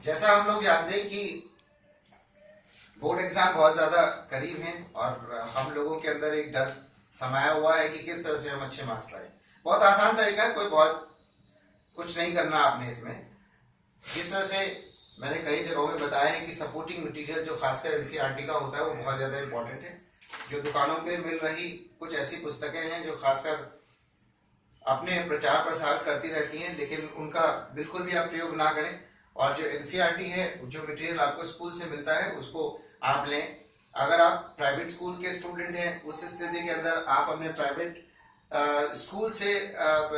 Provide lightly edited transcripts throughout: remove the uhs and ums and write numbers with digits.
जैसा हम लोग जानते हैं कि बोर्ड एग्जाम बहुत ज्यादा करीब है और हम लोगों के अंदर एक डर समाया हुआ है कि किस तरह से हम अच्छे मार्क्स लाए। बहुत आसान तरीका है, कोई बहुत कुछ नहीं करना आपने इसमें। जिस तरह से मैंने कई जगहों में बताया है कि सपोर्टिंग मटेरियल जो खासकर एनसीईआरटी का होता है वो बहुत ज्यादा इंपॉर्टेंट है। जो दुकानों पे मिल रही कुछ ऐसी पुस्तकें हैं जो खासकर अपने प्रचार प्रसार करती रहती हैं, लेकिन उनका बिल्कुल भी आप प्रयोग ना करें। और जो एनसीईआरटी है, जो मटेरियल आपको स्कूल से मिलता है उसको आप लें। अगर आप प्राइवेट स्कूल के स्टूडेंट हैं, उस स्थिति के अंदर आप अपने प्राइवेट स्कूल से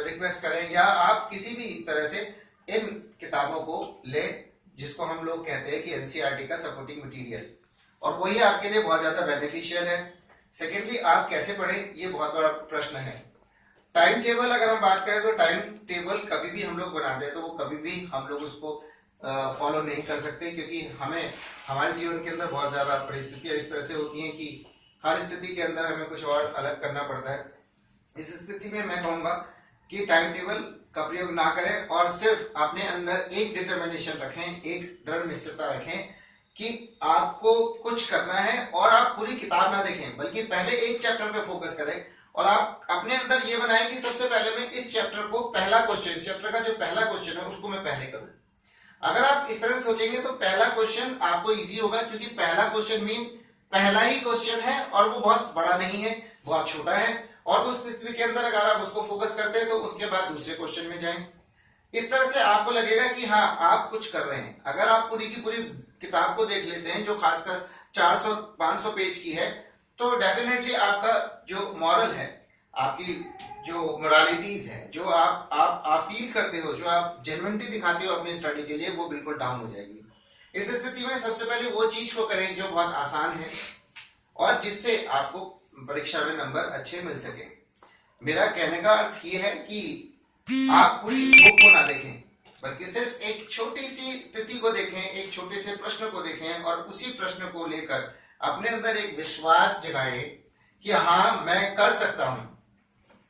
रिक्वेस्ट करें या आप किसी भी तरह से इन किताबों को लें जिसको हम लोग कहते हैं कि एनसीईआरटी का सपोर्टिंग मटेरियल, और वही आपके लिए बहुत ज्यादा बेनिफिशियल है। सेकेंडली, आप कैसे पढ़ें ये बहुत बड़ा प्रश्न है। टाइम टेबल अगर हम बात करें तो टाइम टेबल कभी भी हम लोग बनाते हैं तो वो कभी भी हम लोग उसको फॉलो नहीं कर सकते, क्योंकि हमें हमारे जीवन के अंदर बहुत ज्यादा परिस्थितियां इस तरह से होती हैं कि हर स्थिति के अंदर हमें कुछ और अलग करना पड़ता है। इस स्थिति में मैं कहूंगा कि टाइम टेबल का प्रयोग ना करें और सिर्फ अपने अंदर एक डिटर्मिनेशन रखें, एक दृढ़ निश्चयता रखें कि आपको कुछ करना है और आप पूरी किताब ना देखें बल्कि पहले एक चैप्टर पे फोकस करें और आप अपने अंदर ये बनाएं कि सबसे पहले मैं इस चैप्टर को पहला क्वेश्चन, चैप्टर का जो पहला क्वेश्चन है उसको मैं पहले करूं। अगर आप इस तरह सोचेंगे तो पहला क्वेश्चन आपको इजी होगा, क्योंकि पहला क्वेश्चन मीन पहला ही क्वेश्चन है और वो बहुत बड़ा नहीं है, बहुत छोटा है, और उस स्थिति के अंदर अगर आप उसको फोकस करते हैं तो उसके बाद दूसरे क्वेश्चन में जाएं। इस तरह से आपको लगेगा कि हाँ आप कुछ कर रहे हैं। अगर आप पूरी की पूरी किताब को देख लेते हैं जो खासकर 400-500 पेज की है, तो डेफिनेटली आपका जो मॉरल है, आपकी जो मोरालिटीज है, जो आप फील करते हो, जो आप जेन्युइनिटी दिखाते हो अपनी स्टडी के लिए, वो बिल्कुल डाउन हो जाएगी। इस स्थिति में सबसे पहले वो चीज को करें जो बहुत आसान है और जिससे आपको परीक्षा में नंबर अच्छे मिल सके। मेरा कहने का अर्थ ये है कि आप पूरी बुक को ना देखें बल्कि सिर्फ एक छोटी सी स्थिति को देखें, एक छोटे से प्रश्न को देखें और उसी प्रश्न को लेकर अपने अंदर एक विश्वास जगाएं कि हाँ मैं कर सकता हूं।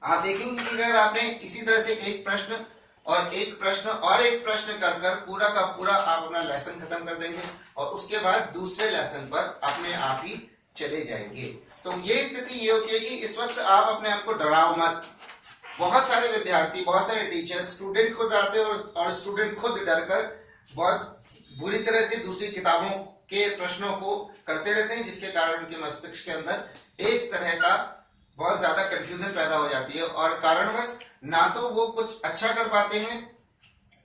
आप देखेंगे कि अगर आपने इसी तरह से एक प्रश्न और एक प्रश्न और एक प्रश्न कर कर पूरा का पूरा आप अपना लेसन खत्म कर देंगे और उसके बाद दूसरे लेसन पर अपने आप ही चले जाएंगे। तो ये स्थिति ये होती है कि इस वक्त आप अपने आप को डराओ मत। बहुत सारे विद्यार्थी, बहुत सारे टीचर स्टूडेंट को डराते हैं और स्टूडेंट खुद डरकर बहुत बुरी तरह से दूसरी किताबों के प्रश्नों को करते रहते हैं, जिसके कारण उनके मस्तिष्क के अंदर एक तरह का बहुत ज्यादा कंफ्यूजन पैदा हो जाती है और कारणवश ना तो वो कुछ अच्छा कर पाते हैं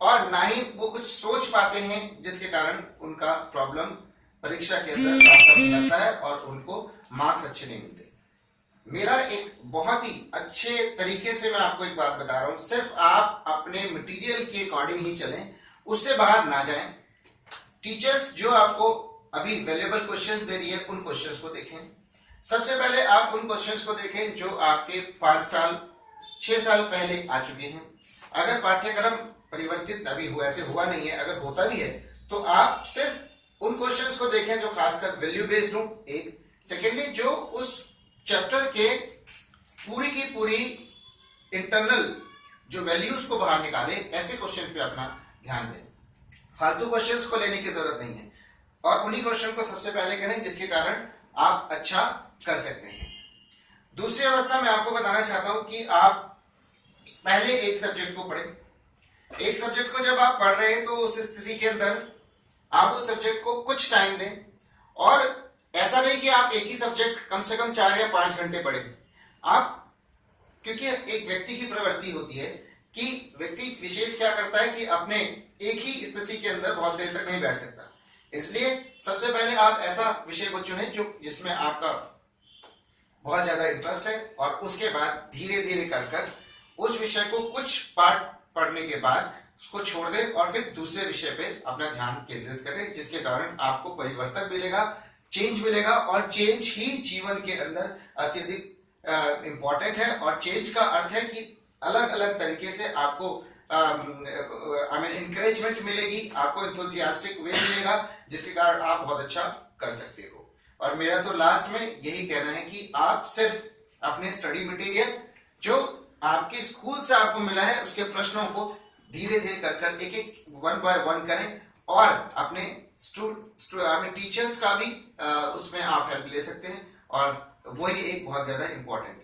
और ना ही वो कुछ सोच पाते हैं, जिसके कारण उनका प्रॉब्लम परीक्षा के अंदर साफ हो जाता है और उनको मार्क्स अच्छे नहीं मिलते। मेरा एक बहुत ही अच्छे तरीके से मैं आपको एक बात बता रहा हूं, सिर्फ आप अपने मटेरियल के अकॉर्डिंग ही चलें, उससे बाहर ना जाएं। टीचर्स जो आपको अभी अवेलेबल क्वेश्चंस दे रही है उन क्वेश्चंस को देखें। सबसे पहले आप उन क्वेश्चंस को देखें जो आपके 5 साल 6 साल पहले आ चुके हैं। अगर पाठ्यक्रम परिवर्तित अभी हुआ, ऐसे हुआ नहीं है, अगर होता भी है तो आप सिर्फ उन क्वेश्चंस को देखें जो खासकर वैल्यू बेस्ड हो। एक सेकेंडली, जो उस चैप्टर के पूरी की पूरी इंटरनल जो वैल्यूज को बाहर निकाले, ऐसे क्वेश्चन पे अपना ध्यान दें। फालतू क्वेश्चंस को लेने की जरूरत नहीं है और उन्हीं क्वेश्चन को सबसे पहले करें जिसके कारण आप अच्छा कर सकते हैं। दूसरी अवस्था में आपको बताना चाहता हूं कि आप पहले एक सब्जेक्ट को पढ़ें। एक सब्जेक्ट को जब आप पढ़ रहे हैं तो उस स्थिति के अंदर आप उस सब्जेक्ट को कुछ टाइम दें और ऐसा नहीं कि आप एक ही सब्जेक्ट कम से कम 4 या 5 घंटे पढ़ें। आप, क्योंकि एक व्यक्ति की प्रवृत्ति होती है कि व्यक्ति विशेष क्या करता है कि अपने एक ही स्थिति के अंदर बहुत देर तक नहीं बैठ सकता, इसलिए सबसे पहले आप ऐसा विषय को चुने जो जिसमें आपका बहुत ज्यादा इंटरेस्ट है और उसके बाद धीरे धीरे कर उस विषय को कुछ पार्ट पढ़ने के बाद उसको छोड़ दें और फिर दूसरे विषय पे अपना ध्यान केंद्रित करें, जिसके कारण आपको परिवर्तन मिलेगा, चेंज मिलेगा और चेंज ही जीवन के अंदर अत्यधिक इंपॉर्टेंट है। और चेंज का अर्थ है कि अलग अलग तरीके से आपको इंकरेजमेंट मिलेगी, आपको एंथुसियास्टिक वे मिलेगा, जिसके कारण आप बहुत अच्छा कर सकते हो। और मेरा तो लास्ट में यही कहना है कि आप सिर्फ अपने स्टडी मटेरियल जो आपके स्कूल से आपको मिला है उसके प्रश्नों को धीरे धीरे कर एक एक 1 बाय 1 करें और अपने टीचर्स का भी उसमें आप हेल्प ले सकते हैं, और वही एक बहुत ज्यादा इंपॉर्टेंट